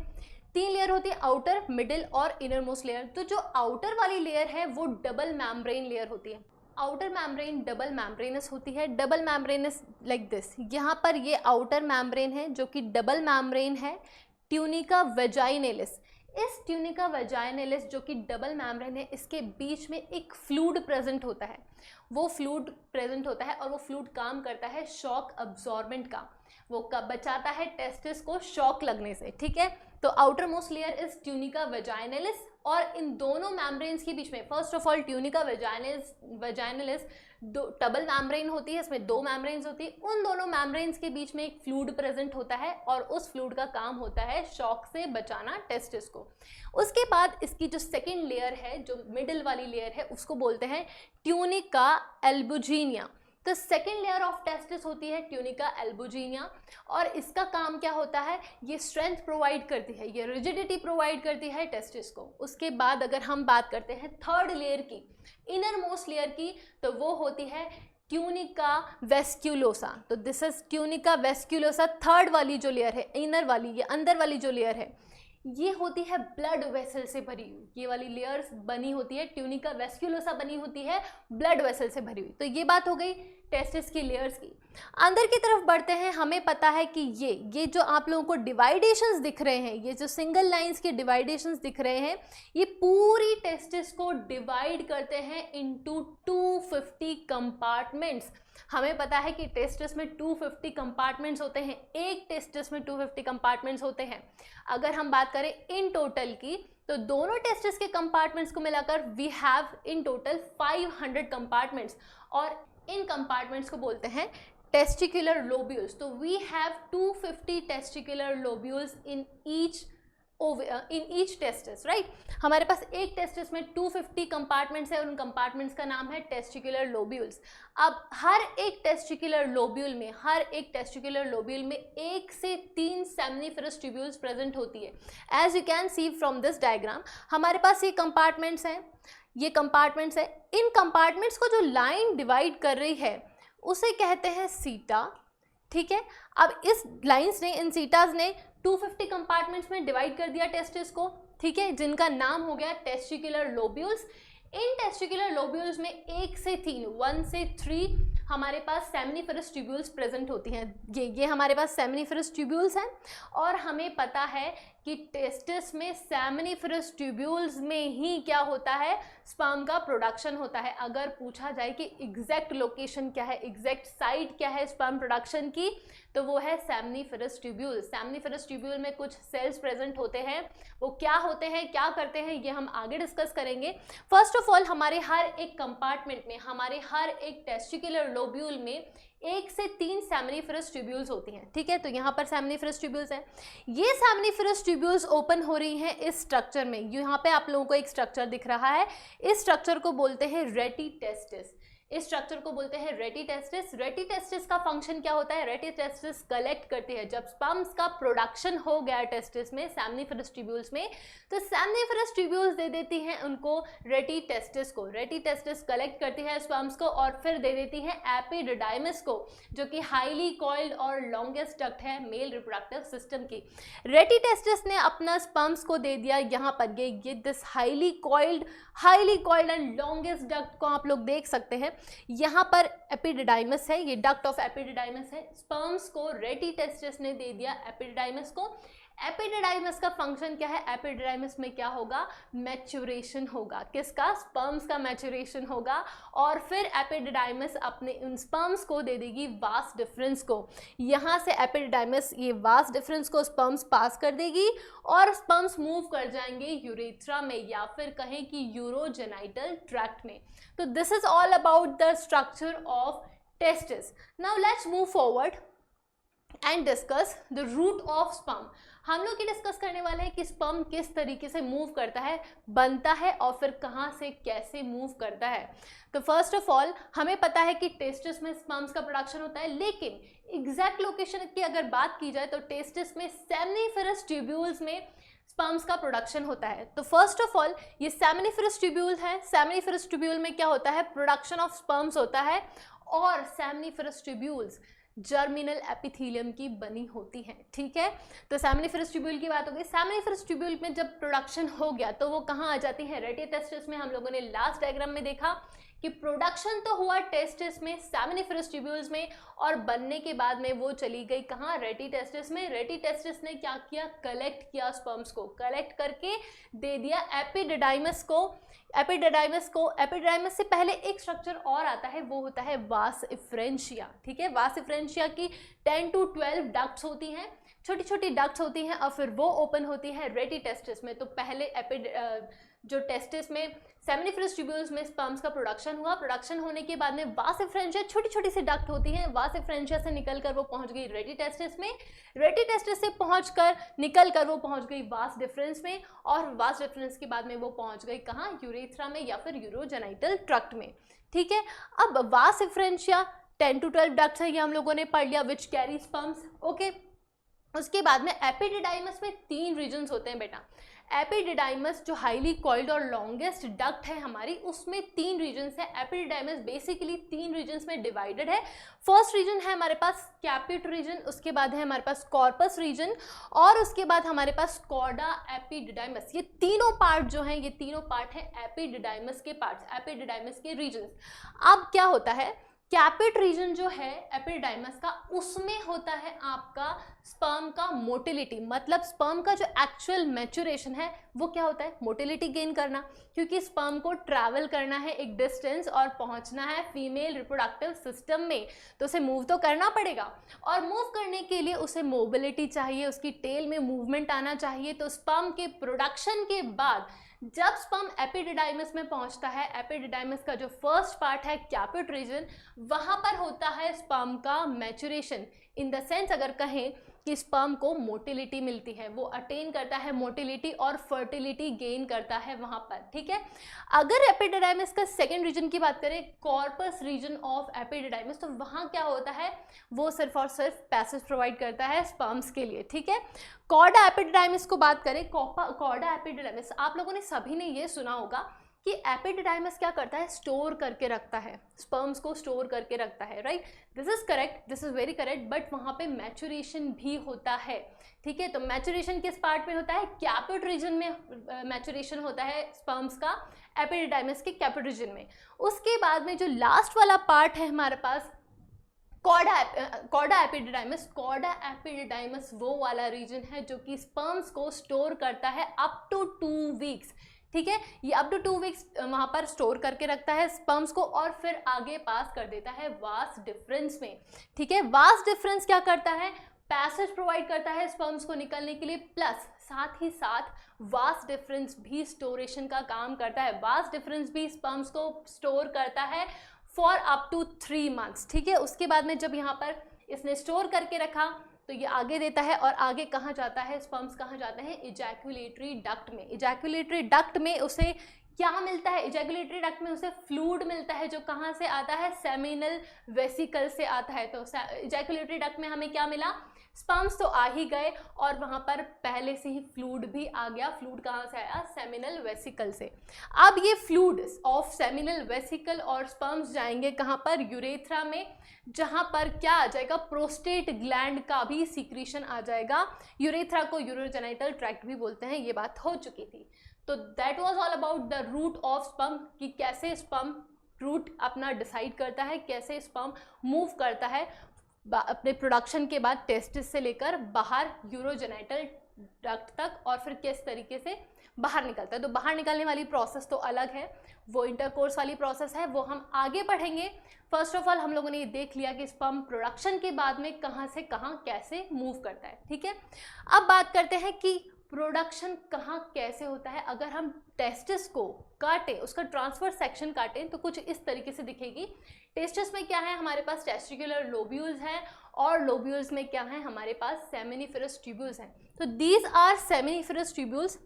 S1: 3 लेयर होती है, आउटर, मिडिल और इनर मोस्ट लेयर। तो जो आउटर वाली लेयर है वो डबल मैम्ब्रेन लेयर होती है। आउटर मैम्ब्रेन डबल मैम्ब्रेनस होती है। डबल मैम्ब्रेनस लाइक दिस, यहाँ पर ये आउटर मैम्ब्रेन है जो कि डबल मैम्ब्रेन है, ट्यूनिका वेजाइनलिस। इस ट्यूनिका वेजाइनलिस जो कि डबल मैम्ब्रेन है, इसके बीच में एक फ्लूइड प्रेजेंट होता है। वो फ्लूइड प्रेजेंट होता है और वो फ्लूइड काम करता है शॉक अब्जॉर्बेंट का, वो बचाता है टेस्टिस को शॉक लगने से, ठीक है। तो outer most layer is tunica vaginalis, और इन दोनों मैम्ब्रेन्स के बीच में first of all tunica vaginalis double membrane होती है, इसमें 2 मैम्ब्रेन्स होती है। उन दोनों मैम्ब्रेन्स के बीच में एक फ्लूइड प्रेजेंट होता है और उस फ्लूइड का काम होता है शॉक से बचाना टेस्टिस को। उसके बाद इसकी जो सेकेंड लेयर है, जो मिडिल वाली लेयर है, उसको बोलते हैं ट्यूनिका एल्बुजिनिया। तो सेकेंड लेयर ऑफ टेस्टिस होती है ट्यूनिका एल्बुजिनिया, और इसका काम क्या होता है, ये स्ट्रेंथ प्रोवाइड करती है, ये रिजिडिटी प्रोवाइड करती है टेस्टिस को। उसके बाद अगर हम बात करते हैं थर्ड लेयर की, इनर मोस्ट लेयर की, तो वो होती है ट्यूनिका वेस्क्यूलोसा। तो दिस इज ट्यूनिका वेस्क्यूलोसा, थर्ड वाली जो लेयर है, इनर वाली, ये अंदर वाली जो लेयर है, ये होती है ब्लड वेसल से भरी हुई। ये वाली लेयर्स बनी होती है, ट्यूनिका वेस्क्यूलोसा बनी होती है ब्लड वेसल से भरी हुई। तो ये बात हो गई टेस्टिस की लेयर्स की। अंदर की तरफ बढ़ते हैं। हमें पता है कि ये जो आप लोगों को डिवाइडेशंस दिख रहे हैं, ये जो सिंगल लाइंस के डिवाइडेशंस दिख रहे हैं, ये पूरी टेस्टिस को डिवाइड करते हैं इनटू 250 कंपार्टमेंट्स। हमें पता है कि टेस्टिस में 250 कंपार्टमेंट्स होते हैं, एक टेस्टिस में 250 कंपार्टमेंट्स होते हैं। अगर हम बात करें इन टोटल की, तो दोनों टेस्टिस के कंपार्टमेंट्स को मिलाकर we have in total 500 compartments, और इन कंपार्टमेंट्स को बोलते हैं टेस्टिकुलर लोब्यूल्स। तो we have 250 testicular lobules in each testis, right. हमारे पास एक टेस्टिस में 250 कंपार्टमेंट्स है और उन कंपार्टमेंट्स का नाम है टेस्टिकुलर लोब्यूल्स। अब हर एक टेस्टिकुलर लोब्यूल में 1 से 3 सेमनीफेरस ट्यूब्यूल्स प्रेजेंट होती है। As you can see from this diagram, हमारे पास ये कंपार्टमेंट्स हैं, ये कंपार्टमेंट्स है। इन कंपार्टमेंट्स को जो लाइन डिवाइड कर रही है उसे कहते हैं सीटा, ठीक है। अब इस लाइंस ने, इन सीटाज ने 250 कंपार्टमेंट्स में डिवाइड कर दिया टेस्टिस को, ठीक है, जिनका नाम हो गया टेस्टिकुलर लोब्यूल्स। इन टेस्टिकुलर लोब्यूल्स में 1 से 3 हमारे पास सेमनीफेरस ट्यूब्यूल्स प्रेजेंट होती हैं। ये हमारे पास सेमनीफेरस ट्यूब्यूल्स हैं, और हमें पता है कि टेस्टिस में सेमनीफेरस ट्यूब्यूल्स में ही क्या होता है, स्पर्म का प्रोडक्शन होता है। अगर पूछा जाए कि एग्जैक्ट लोकेशन क्या है, एग्जैक्ट साइट क्या है स्पर्म प्रोडक्शन की, तो वो है सेमनीफेरस ट्यूब्यूल। सेमनीफेरस ट्यूब्यूल में कुछ सेल्स प्रेजेंट होते हैं, वो क्या होते हैं, क्या करते हैं, ये हम आगे डिस्कस करेंगे। फर्स्ट ऑफ ऑल, हमारे हर एक कंपार्टमेंट में, हमारे हर एक टेस्टिकुलर लोब्यूल में 1 से 3 सेमनीफेरस ट्यूब्यूल्स होती हैं, ठीक है। तो यहाँ पर सेमनीफेरस ट्यूब्यूल्स हैं। ये सेमनीफेरस ट्यूब्यूल्स ओपन हो रही हैं इस स्ट्रक्चर में। यहाँ पे आप लोगों को एक स्ट्रक्चर दिख रहा है, इस स्ट्रक्चर को बोलते हैं रेटी टेस्टिस। इस स्ट्रक्चर को बोलते हैं रेटी टेस्टिस। रेटी टेस्टिस का फंक्शन क्या होता है, रेटी टेस्टिस कलेक्ट करती है। जब स्पर्म्स का प्रोडक्शन हो गया टेस्टिस में, सेमनीफेरस ट्यूब्यूल्स में, तो सेमनीफेरस ट्यूब्यूल्स दे देती हैं उनको रेटी टेस्टिस को। रेटी टेस्टिस कलेक्ट करती है स्पर्म्स को और फिर दे देती है एपिडिडाइमिस को, जो कि हाईली कॉइल्ड और लॉन्गेस्ट डक्ट है मेल रिप्रोडक्टिव सिस्टम की। रेटी टेस्टिस ने अपना स्पर्म्स को दे दिया यहाँ पर, ये this highly coiled and longest duct को आप लोग देख सकते हैं। यहाँ पर एपिडिडाइमस है, ये डक्ट ऑफ एपिडिडाइमस है, स्पर्म्स को रेटी टेस्टिस ने दे दिया एपिडिडाइमस को। एपिडिडाइमस का फंक्शन क्या है, एपिडिडाइमस में क्या होगा, मैच्योरेशन होगा, किसका, स्पर्म्स का मैच्योरेशन होगा, और फिर एपिडिडाइमस अपने उन स्पर्म्स को दे देगी वास डिफरेंस को। यहाँ से एपिडिडाइमस ये वास डिफरेंस को स्पर्म्स पास कर देगी और स्पर्म्स मूव कर जाएंगे यूरेथ्रा में या फिर कहें कि यूरोजेनाइटल ट्रैक्ट में। तो this is all about the structure of testis. Now let's move forward and discuss the route of sperm. हम लोग ये डिस्कस करने वाले हैं कि स्पर्म किस तरीके से मूव करता है, बनता है और फिर कहाँ से कैसे मूव करता है। तो फर्स्ट ऑफ ऑल हमें पता है कि टेस्टिस में स्पर्म्स का प्रोडक्शन होता है, लेकिन एग्जैक्ट लोकेशन की अगर बात की जाए तो टेस्टिस में सेमिनिफेरस ट्यूब्यूल्स में स्पर्म्स का प्रोडक्शन होता है। तो फर्स्ट ऑफ ऑल ये सेमिनिफेरस ट्यूब्यूल है, सेमिनिफेरस ट्यूब्यूल में क्या होता है, प्रोडक्शन ऑफ स्पर्म्स होता है, और सेमिनिफेरस ट्यूब्यूल्स जर्मिनल एपिथेलियम की बनी होती हैं, ठीक है। तो सेमिनिफेरस ट्यूब्यूल की बात हो गई। सेमिनिफेरस ट्यूब्यूल में जब प्रोडक्शन हो गया तो वो कहाँ आ जाती है, रेटी टेस्टिस में। हम लोगों ने लास्ट डायग्राम में देखा कि प्रोडक्शन तो हुआ टेस्टिस में, सेमिनिफेरस ट्यूब्यूल्स में, और बनने के बाद में वो चली गई कहाँ, रेटी टेस्टिस में। रेटी टेस्टिस ने क्या किया, कलेक्ट किया स्पर्म्स को, कलेक्ट करके दे दिया एपिडिडाइमस को। एपिडिडाइमस से पहले एक स्ट्रक्चर और आता है, वो होता है वास इफ्रेंशिया, ठीक है। वास इफ्रेंशिया की 10 to 12 डक्ट्स होती हैं, छोटी छोटी डक्ट्स होती हैं, और फिर वो ओपन होती है रेटी टेस्टिस में। तो पहले जो टेस्टिस में सेमिनिफेरस ट्यूब्यूल्स में स्पर्म्स का प्रोडक्शन हुआ, प्रोडक्शन होने के बाद में वास इफ्रेंशिया छोटी छोटी सी डक्ट होती हैं, वास इफ्रेंशिया से निकलकर वो पहुंच गई रेटी टेस्टिस में, रेटी टेस्टिस से निकलकर वो पहुंच गई वास डिफरेंस में, और वास डिफरेंस के बाद में वो पहुंच गई कहाँ, यूरेथ्रा में या फिर यूरोजेनाइटल ट्रैक्ट में, ठीक है। अब वास इफ्रेंशिया 10 to 12 डक्ट्स है, ये हम लोगों ने पढ़ लिया, विच कैरी स्पर्म्स, ओके। उसके बाद में एपिडिडाइमस में 3 रीजन्स होते हैं बेटा। एपिडिडाइमस जो हाईली कॉइल्ड और लॉन्गेस्ट डक्ट है हमारी, उसमें 3 रीजन्स है। एपिडिडाइमस बेसिकली 3 रीजन्स में डिवाइडेड है। फर्स्ट रीजन है हमारे पास कैपिट रीजन, उसके बाद है हमारे पास कॉर्पस रीजन, और उसके बाद हमारे पास कॉर्डा एपिडिडाइमस। ये तीनों पार्ट जो हैं, ये तीनों पार्ट है एपिडिडाइमस के पार्ट्स, एपिडिडाइमस के रीजन्स। अब क्या होता है, कैपिट रीजन जो है एपिडिडाइमस का, उसमें होता है आपका स्पर्म का मोटिलिटी, मतलब स्पर्म का जो एक्चुअल मैच्योरेशन है वो क्या होता है, मोटिलिटी गेन करना, क्योंकि स्पर्म को ट्रैवल करना है एक डिस्टेंस और पहुंचना है फीमेल रिप्रोडक्टिव सिस्टम में, तो उसे मूव तो करना पड़ेगा, और मूव करने के लिए उसे मोबिलिटी चाहिए, उसकी टेल में मूवमेंट आना चाहिए। तो स्पर्म के प्रोडक्शन के बाद जब स्पर्म एपिडिडाइमस में पहुंचता है, एपिडिडाइमस का जो फर्स्ट पार्ट है कैपिट रीजन, वहां पर होता है स्पर्म का मैच्योरेशन। इन द सेंस अगर कहें कि स्पर्म को मोटिलिटी मिलती है, वो अटेन करता है मोटिलिटी और फर्टिलिटी गेन करता है वहां पर, ठीक है। अगर एपिडिडाइमस का सेकेंड रीजन की बात करें, कॉर्पस रीजन ऑफ एपिडिडाइमस, तो वहां क्या होता है, वो सिर्फ और सिर्फ पैसेज प्रोवाइड करता है स्पर्म्स के लिए, ठीक है। कॉर्डा एपिडिडाइमस को बात करें, कॉर्डा एपिडिडाइमस आप लोगों ने सभी ने ये सुना होगा कि एपिडिडाइमस क्या करता है, स्टोर करके रखता है, स्पर्म्स को स्टोर करके रखता है, right. This is correct, this is very correct, but वहाँ पे मैच्योरेशन भी होता है, ठीक है। तो मैच्योरेशन किस पार्ट में होता है, कैपिट रीजन में मैच्योरेशन होता है स्पर्म्स का, एपिडिडाइमस के कैपिट रीजन में। उसके बाद में जो लास्ट वाला पार्ट है हमारे पास कॉर्डा एपिडिडाइमस, कॉर्डा एपिडिडाइमस वो वाला रीजन है जो कि स्पर्म्स को स्टोर करता है अप टू 2 वीक्स, ठीक है। ये अप टू 2 वीक्स वहां पर स्टोर करके रखता है स्पर्म्स को और फिर आगे पास कर देता है वास डिफरेंस में, ठीक है। वास डिफरेंस क्या करता है, पैसेज प्रोवाइड करता है स्पर्म्स को निकलने के लिए, प्लस साथ ही साथ वास डिफरेंस भी स्टोरेशन का काम करता है। वास डिफरेंस भी स्पर्म्स को स्टोर करता है फॉर अप टू 3 मंथ्स, ठीक है। उसके बाद में जब यहाँ पर इसने स्टोर करके रखा तो ये आगे देता है, और आगे कहाँ जाता है, स्पर्म्स कहाँ जाते हैं, इजैकुलेटरी डक्ट में। इजैकुलेटरी डक्ट में उसे क्या मिलता है, इजैकुलेटरी डक्ट में उसे फ्लूइड मिलता है, जो कहाँ से आता है, सेमिनल वेसिकल से आता है। तो इजैकुलेटरी डक्ट में हमें क्या मिला, स्पर्म्स तो आ ही गए और वहाँ पर पहले से ही फ्लूइड भी आ गया। फ्लूइड कहाँ से आया, सेमिनल वेसिकल से। अब ये फ्लूइड ऑफ सेमिनल वेसिकल और स्पर्म्स जाएंगे कहाँ पर, यूरेथ्रा में, जहाँ पर क्या आ जाएगा, प्रोस्टेट ग्लैंड का भी सीक्रेशन आ जाएगा। यूरेथ्रा को यूरोजेनाइटल ट्रैक्ट भी बोलते हैं, ये बात हो चुकी थी। तो that was all about the route of sperm, कि कैसे स्पर्म रूट अपना डिसाइड करता है कैसे स्पर्म मूव करता है अपने प्रोडक्शन के बाद टेस्टिस से लेकर बाहर यूरोजेनिटल डक्ट तक, और फिर किस तरीके से बाहर निकलता है। तो बाहर निकलने वाली प्रोसेस तो अलग है, वो इंटरकोर्स वाली प्रोसेस है, वो हम आगे पढ़ेंगे। फर्स्ट ऑफ ऑल हम लोगों ने ये देख लिया कि स्पर्म प्रोडक्शन के बाद में कहाँ से कहाँ कैसे मूव करता है, ठीक है। अब बात करते हैं कि प्रोडक्शन कहाँ कैसे होता है। अगर हम टेस्टिस को काटें, उसका ट्रांसफर सेक्शन काटें, तो कुछ इस तरीके से दिखेगी। टेस्टिस में क्या है, हमारे पास टेस्टिकुलर लोब्यूल्स हैं, और लोब्यूल्स में क्या है, हमारे पास सेमिनिफेरस ट्यूब्यूल्स हैं। तो दीज आर सेमिनिफेरस ट्यूब्यूल्स,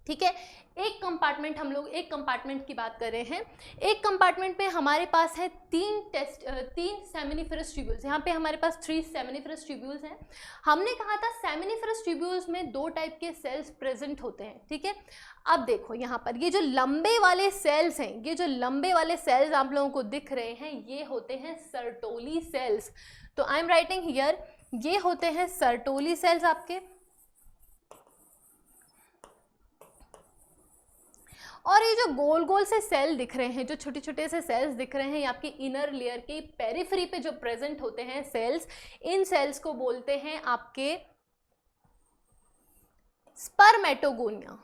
S1: ठीक है। एक कंपार्टमेंट, हम लोग एक कंपार्टमेंट की बात कर रहे हैं। एक कंपार्टमेंट में हमारे पास है तीन सेमिनिफेरस ट्यूब्यूल्स। यहाँ पे हमारे पास 3 सेमिनिफेरस ट्यूब्यूल्स हैं। हमने कहा था सेमिनिफेरस ट्यूब्यूल्स में 2 टाइप के सेल्स प्रेजेंट होते हैं, ठीक है। अब देखो यहाँ पर ये जो लंबे वाले सेल्स हैं, ये जो लंबे वाले सेल्स आप लोगों को दिख रहे हैं, ये होते हैं सर्टोली सेल्स। तो आई एम राइटिंग हियर, ये होते हैं सर्टोली सेल्स आपके। और ये जो गोल गोल से सेल दिख रहे हैं, जो छोटे छोटे से सेल्स दिख रहे हैं, ये आपकी इनर लेयर के पेरिफेरी पे जो प्रेजेंट होते हैं सेल्स, इन सेल्स को बोलते हैं आपके स्पर्मेटोगोनिया।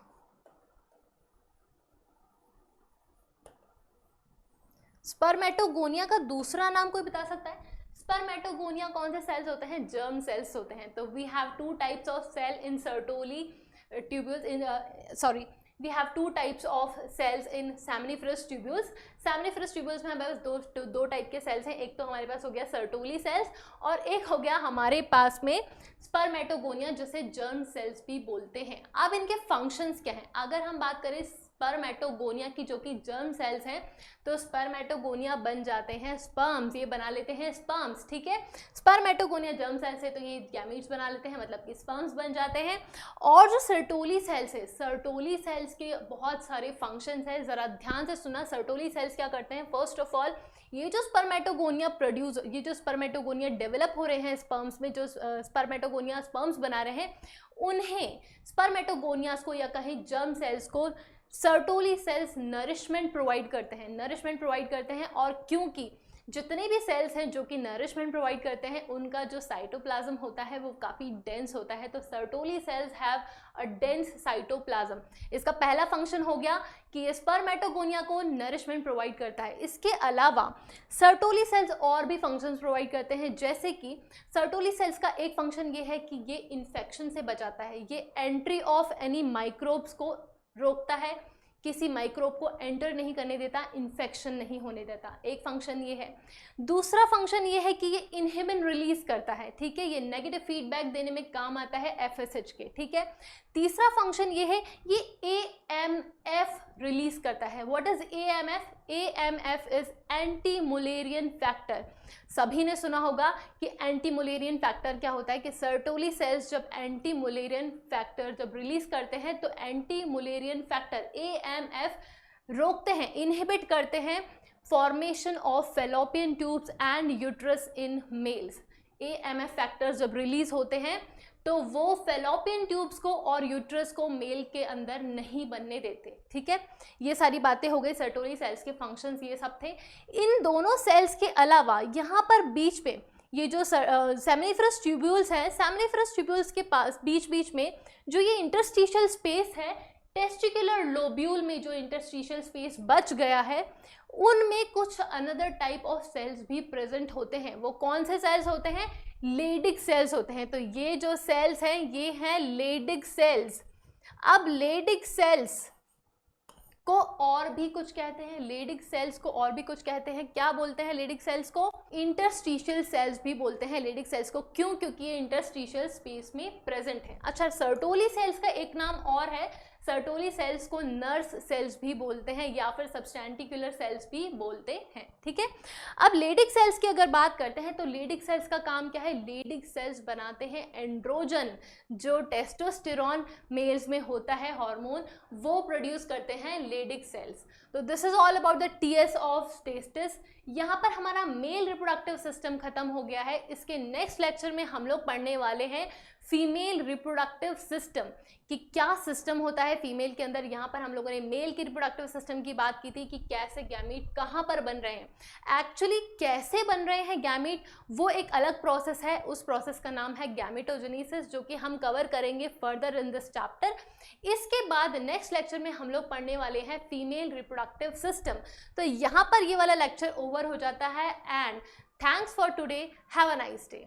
S1: स्पर्मेटोगोनिया का दूसरा नाम कोई बता सकता है? स्पर्मेटोगोनिया कौन से सेल्स होते हैं? जर्म सेल्स होते हैं। तो we have 2 types of cell in Sertoli tubules, in we have 2 types of cells in seminiferous tubules। seminiferous tubules में हमारे पास दो टाइप के सेल्स हैं। एक तो हमारे पास हो गया सर्टोली सेल्स, और एक हो गया हमारे पास में स्पर्मेटोगोनिया, जिसे जर्म सेल्स भी बोलते हैं। अब इनके फंक्शंस क्या हैं? अगर हम बात करें स्पर्मेटोगोनिया की, जो कि जर्म सेल्स हैं, तो स्पर्मेटोगोनिया बन जाते हैं स्पर्म्स, ये बना लेते हैं स्पर्म्स, ठीक है। स्पर्मेटोगोनिया जर्म सेल्स है, तो ये गैमीट्स बना लेते हैं, मतलब कि स्पर्म्स बन जाते हैं। और जो सर्टोली सेल्स है, सर्टोली सेल्स के बहुत सारे फंक्शंस हैं, ज़रा ध्यान से सुना। सर्टोली सेल्स क्या करते हैं? फर्स्ट ऑफ ऑल, ये जो स्पर्मेटोगोनिया डेवलप हो रहे हैं स्पर्म्स में, जो स्पर्मेटोगोनिया स्पर्म्स बना रहे हैं, उन्हें स्पर्मेटोगोनियास को या कहीं जर्म सेल्स को सर्टोली सेल्स नरिशमेंट प्रोवाइड करते हैं। और क्योंकि जितने भी सेल्स हैं जो कि नरिशमेंट प्रोवाइड करते हैं, उनका जो साइटोप्लाज्म होता है वो काफ़ी डेंस होता है। तो Sertoli cells have a dense cytoplasm. इसका पहला फंक्शन हो गया कि ये स्पर्मेटोगोनिया को नरिशमेंट प्रोवाइड करता है। इसके अलावा सर्टोली सेल्स और भी फंक्शंस प्रोवाइड करते हैं, जैसे कि सर्टोली सेल्स का एक फंक्शन ये है कि ये इन्फेक्शन से बचाता है, ये एंट्री ऑफ एनी माइक्रोब्स को रोकता है, किसी माइक्रोब को एंटर नहीं करने देता, इन्फेक्शन नहीं होने देता। एक फंक्शन ये है। दूसरा फंक्शन ये है कि ये इनहिबिन रिलीज करता है, ठीक है। ये नेगेटिव फीडबैक देने में काम आता है एफएसएच के, ठीक है। तीसरा फंक्शन ये है, ये एएमएफ रिलीज करता है। What is AMF? AMF is anti Mullerian factor. सभी ने सुना होगा कि एंटी मुलेरियन फैक्टर क्या होता है, कि सर्टोली सेल्स जब एंटी मुलेरियन फैक्टर जब रिलीज करते हैं, तो एंटी मुलेरियन फैक्टर एएमएफ रोकते हैं, इनहिबिट करते हैं formation of fallopian tubes and uterus in males. AMF factors जब रिलीज होते हैं तो वो फेलोपियन ट्यूब्स को और यूट्रस को मेल के अंदर नहीं बनने देते, ठीक है। ये सारी बातें हो गई, सर्टोली सेल्स के फंक्शंस ये सब थे। इन दोनों सेल्स के अलावा यहाँ पर बीच पे ये जो सेमिनिफेरस ट्यूब्यूल्स हैं, सेमिनिफेरस ट्यूब्यूल्स के पास बीच बीच में जो ये इंटरस्टिशियल स्पेस है, टेस्टिकुलर लोब्यूल में जो इंटरस्टिशियल स्पेस बच गया है, उनमें कुछ अनदर टाइप ऑफ सेल्स भी प्रेजेंट होते हैं। वो कौन से सेल्स होते हैं? लेडिक सेल्स होते हैं। तो ये जो सेल्स हैं ये हैं लेडिक सेल्स। अब लेडिक सेल्स को और भी कुछ कहते हैं, लेडिक सेल्स को और भी कुछ कहते हैं। क्या बोलते हैं लेडिक सेल्स को? इंटरस्टिशियल सेल्स भी बोलते हैं लेडिक सेल्स को। क्यों? क्योंकि ये इंटरस्टिशियल स्पेस में प्रेजेंट है। अच्छा, सर्टोली सेल्स का एक नाम और है, सर्टोली सेल्स को नर्स सेल्स भी बोलते हैं या फिर सब्सटेंटिकुलर सेल्स भी बोलते हैं, ठीक है। अब लेडिक सेल्स की अगर बात करते हैं तो लेडिक सेल्स का काम क्या है? लेडिक सेल्स बनाते हैं एंड्रोजन, जो टेस्टोस्टेरोन मेल्स में होता है हार्मोन, वो प्रोड्यूस करते हैं लेडिक सेल्स। तो this is all about the TS of testis. यहाँ पर हमारा मेल रिप्रोडक्टिव सिस्टम खत्म हो गया है। इसके नेक्स्ट लेक्चर में हम लोग पढ़ने वाले हैं फीमेल रिप्रोडक्टिव सिस्टम, कि क्या सिस्टम होता है फीमेल के अंदर। यहाँ पर हम लोगों ने मेल की रिप्रोडक्टिव सिस्टम की बात की थी कि कैसे गैमीट कहाँ पर बन रहे हैं। एक्चुअली कैसे बन रहे हैं गैमीट, वो एक अलग प्रोसेस है, उस प्रोसेस का नाम है गैमेटोजेनेसिस, जो कि हम कवर करेंगे फर्दर इन दिस चैप्टर। इसके बाद नेक्स्ट लेक्चर में हम लोग पढ़ने वाले हैं फीमेल रिप्रोडक्टिव सिस्टम। तो यहाँ पर ये वाला लेक्चर ओवर हो जाता है। And thanks for today, have a nice day.